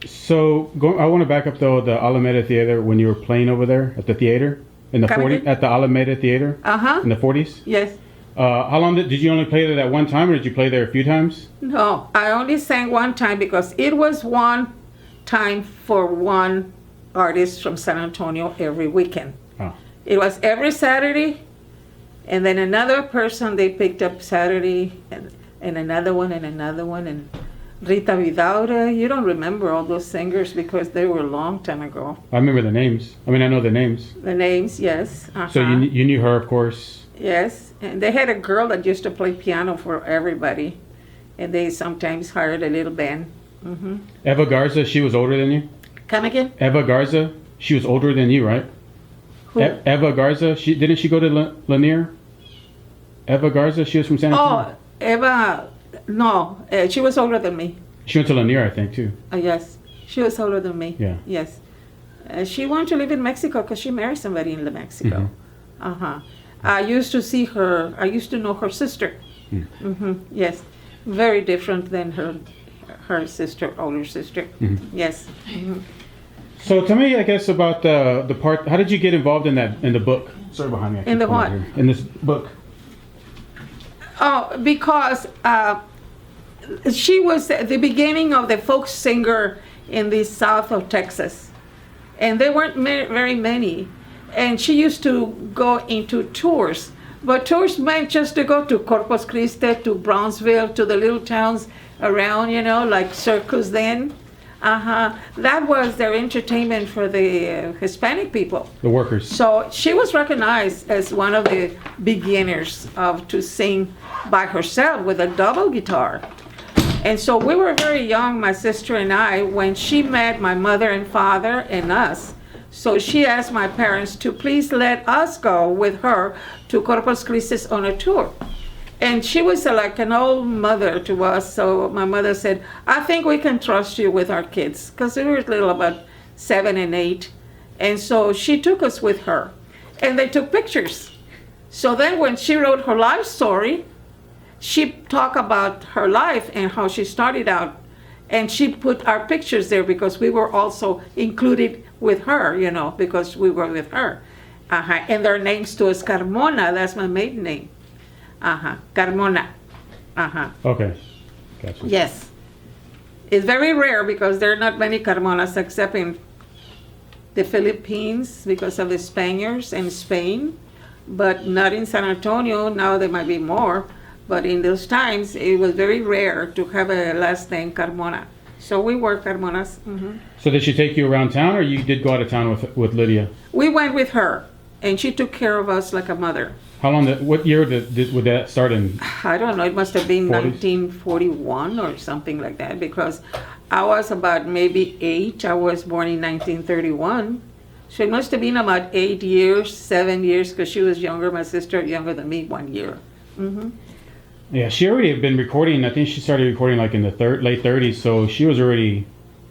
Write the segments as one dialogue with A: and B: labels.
A: So I want to back up though the Alameda Theater when you were playing over there at the theater in the
B: Come
A: 40s
B: again?
A: at the Alameda Theater in the 40s.
B: Yes.
A: How long did you only play there that one time, or did you play there a few times?
B: No, I only sang one time because it was one time for one artist from San Antonio every weekend.
A: Oh.
B: It was every Saturday, and then another person they picked up Saturday, and another one, and Rita Vidaura. You don't remember all those singers because they were a long time ago.
A: I remember the names. I mean, I know the names.
B: The names, yes. Uh-huh.
A: So you knew her, of course.
B: Yes, and they had a girl that used to play piano for everybody, and they sometimes hired a little band. Mm-hmm.
A: Eva Garza, she was older than you?
B: Come again?
A: Eva Garza, she was older than you, right?
B: Who?
A: Eva Garza, didn't she go to Lanier? Eva Garza, she was from San Antonio?
B: Oh, Eva, no, she was older than me.
A: She went to Lanier, I think, too.
B: Yes, she was older than me.
A: Yeah.
B: Yes. She wanted to live in Mexico because she married somebody in Mexico.
A: Mm-hmm.
B: Uh-huh. I used to see her, I used to know her sister.
A: Mm.
B: Mm-hmm. Yes. Very different than her sister, older sister.
A: Mm-hmm.
B: Yes. Mm-hmm.
A: So tell me, I guess, about the part. How did you get involved in the book? Sorry, behind me.
B: In the what?
A: In this book.
B: Oh, because she was the beginning of the folk singer in the south of Texas, and there weren't very many. And she used to go into tours, but tours meant just to go to Corpus Christi, to Brownsville, to the little towns around, like Circus then. That was their entertainment for the Hispanic people.
A: The workers.
B: So she was recognized as one of the beginners to sing by herself with a double guitar. And so we were very young, my sister and I, when she met my mother and father and us. So she asked my parents to please let us go with her to Corpus Christi on a tour. And she was like an old mother to us. So my mother said, I think we can trust you with our kids. Because we were little, about 7 and 8. And so she took us with her. And they took pictures. So then when she wrote her life story, she talked about her life and how she started out. And she put our pictures there because we were also included with her, because we were with her. And their names too is Carmona. That's my maiden name. Carmona.
A: Okay. Gotcha.
B: Yes. It's very rare because there are not many Carmonas except in the Philippines because of the Spaniards and Spain, but not in San Antonio. Now there might be more, but in those times it was very rare to have a last name Carmona. So we were Carmonas. Mm-hmm.
A: So did she take you around town, or you did go out of town with Lydia?
B: We went with her, and she took care of us like a mother.
A: How long? What year would that start in?
B: I don't know. It must have been
A: 40s?
B: 1941 or something like that, because I was about maybe 8. I was born in 1931. So it must have been about 8 years, 7 years, because she was younger. My sister younger than me 1 year. Mm-hmm.
A: Yeah, she already had been recording. I think she started recording like in the late 30s. So she already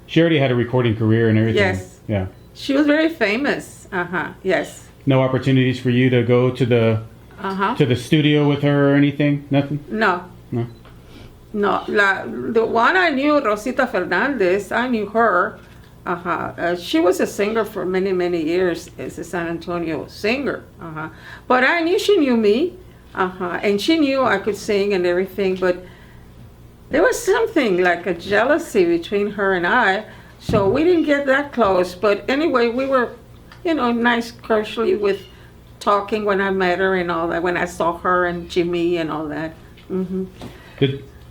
A: had a recording career and everything.
B: Yes.
A: Yeah.
B: She was very famous. Yes.
A: No opportunities for you to go to the studio with her or anything? Nothing?
B: No.
A: No.
B: No. The one I knew, Rosita Fernandez, I knew her. She was a singer for many, many years as a San Antonio singer. But I knew she knew me. And she knew I could sing and everything, but there was something like a jealousy between her and I, so we didn't get that close. But anyway, we were, nice, casually with talking when I met her and all that, when I saw her and Jimmy and all that. Mm-hmm.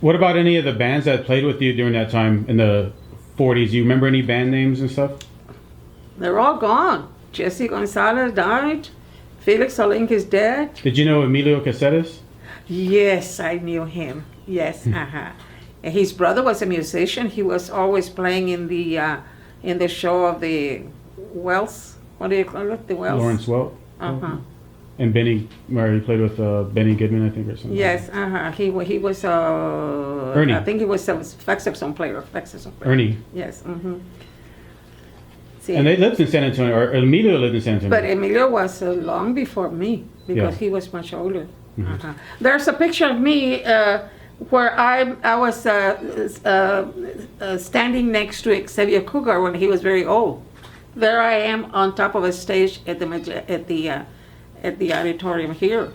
A: What about any of the bands that played with you during that time in the 40s? Do you remember any band names and stuff?
B: They're all gone. Jesse Gonzalez died. Felix Olink is dead.
A: Did you know Emilio Caceres?
B: Yes, I knew him. Yes, His brother was a musician. He was always playing in the show of the Wells. What do you call it? The Wells.
A: Lawrence Welk. And Benny, where he played with Benny Goodman, I think, or something.
B: Yes, He was
A: Ernie.
B: I think he was a saxophone player.
A: Ernie.
B: Yes.
A: And they lived in San Antonio, or Emilio lived in San Antonio.
B: But Emilio was long before me because he was much older.
A: Mm-hmm.
B: There's a picture of me where I was standing next to Xavier Cougar when he was very old. There I am on top of a stage at the auditorium here,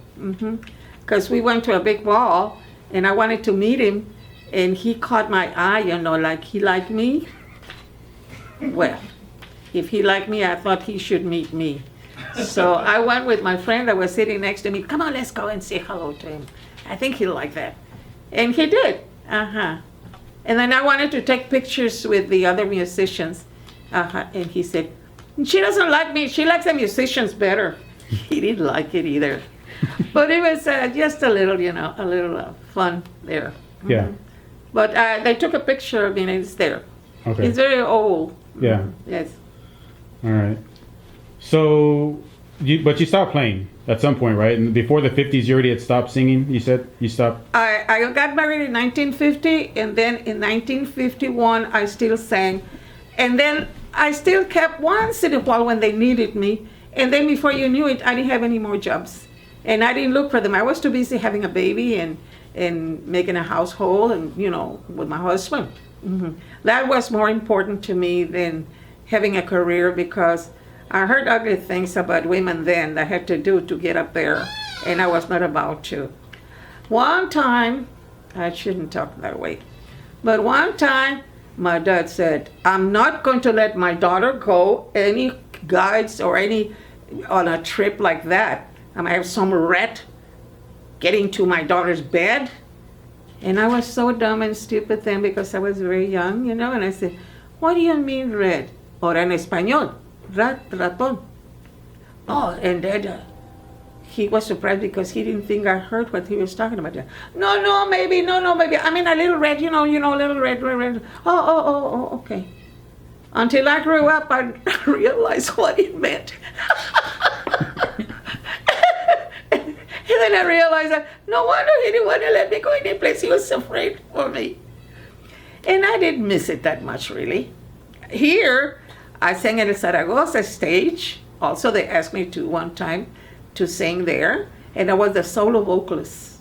B: because we went to a big ball, and I wanted to meet him, and he caught my eye, like he liked me. Well, if he liked me, I thought he should meet me. So I went with my friend that was sitting next to me. Come on, let's go and say hello to him. I think he'll like that. And he did. And then I wanted to take pictures with the other musicians. And he said, she doesn't like me. She likes the musicians better. He didn't like it either. But it was just a little fun there.
A: Yeah.
B: But they took a picture of me, and it's there.
A: Okay.
B: He's very old.
A: Yeah.
B: Yes.
A: All right. So, but you stopped playing at some point, right? And before the 50s, you already had stopped singing. You said you stopped.
B: I got married in 1950, and then in 1951 I still sang, and then I still kept once in a while when they needed me, and then before you knew it, I didn't have any more jobs, and I didn't look for them. I was too busy having a baby and making a household, and with my husband. That was more important to me than having a career, because I heard ugly things about women then that I had to do to get up there, and I was not about to. One time, I shouldn't talk that way, but one time my dad said, I'm not going to let my daughter go any guides or any on a trip like that. I might have some rat getting to my daughter's bed. And I was so dumb and stupid then because I was very young, and I said, what do you mean red? Ahora en español, ratón. Oh, and Dad, he was surprised because he didn't think I heard what he was talking about. No, maybe. I mean, a little red, little red. Oh, okay. Until I grew up, I realized what it meant. And then I realized that no wonder he didn't want to let me go any place. He was afraid for me. And I didn't miss it that much, really. Here, I sang at the Zaragoza stage. Also, they asked me to one time to sing there. And I was the solo vocalist.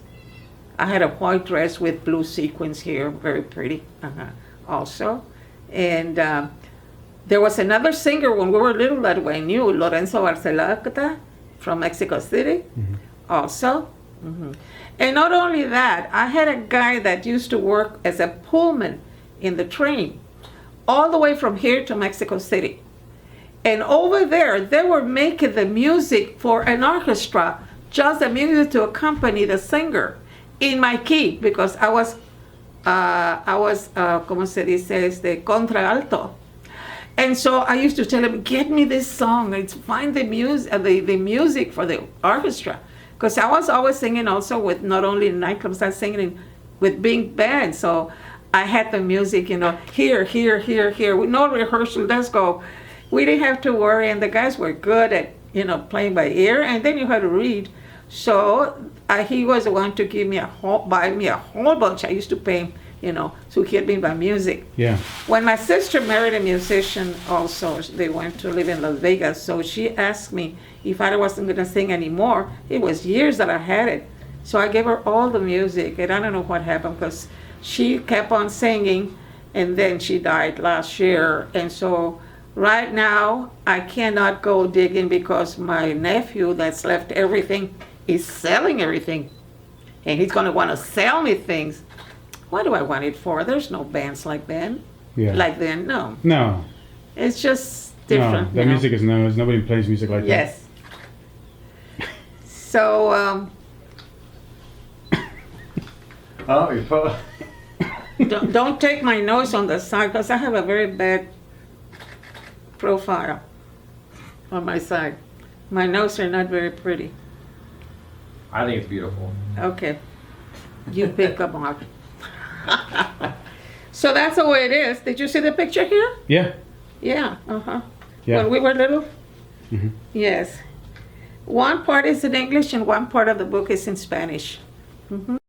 B: I had a white dress with blue sequins here, very pretty, also. And there was another singer when we were little that we knew, Lorenzo Barcelata from Mexico City. Also. And not only that, I had a guy that used to work as a pullman in the train all the way from here to Mexico City. And over there, they were making the music for an orchestra, just the music to accompany the singer in my key, because I was como se dice, contra alto. And so I used to tell him, get me this song, find the music for the orchestra. Because I was always singing also with not only in nightclubs, I was singing with big bands. So I had the music, here, with no rehearsal, let's go. We didn't have to worry, and the guys were good at, playing by ear, and then you had to read. So he was the one to buy me a whole bunch. I used to pay him, to get me my music.
A: Yeah.
B: When my sister married a musician also, they went to live in Las Vegas, so she asked me if I wasn't going to sing anymore. It was years that I had it. So I gave her all the music, and I don't know what happened because she kept on singing, and then she died last year. And so right now, I cannot go digging because my nephew that's left everything is selling everything. And he's going to want to sell me things. What do I want it for? There's no bands like then.
A: Yeah.
B: Like then, no.
A: No.
B: It's just different.
A: No, that music is no. Nobody plays music like that.
B: Yes. So,
C: Oh, you put.
B: don't take my nose on the side because I have a very bad profile on my side. My nose are not very pretty.
C: I think it's beautiful.
B: Okay. You pick up on it. So that's the way it is. Did you see the picture here?
A: Yeah.
B: Yeah.
A: Yeah.
B: When we were little?
A: Mhm.
B: Yes. One part is in English and one part of the book is in Spanish.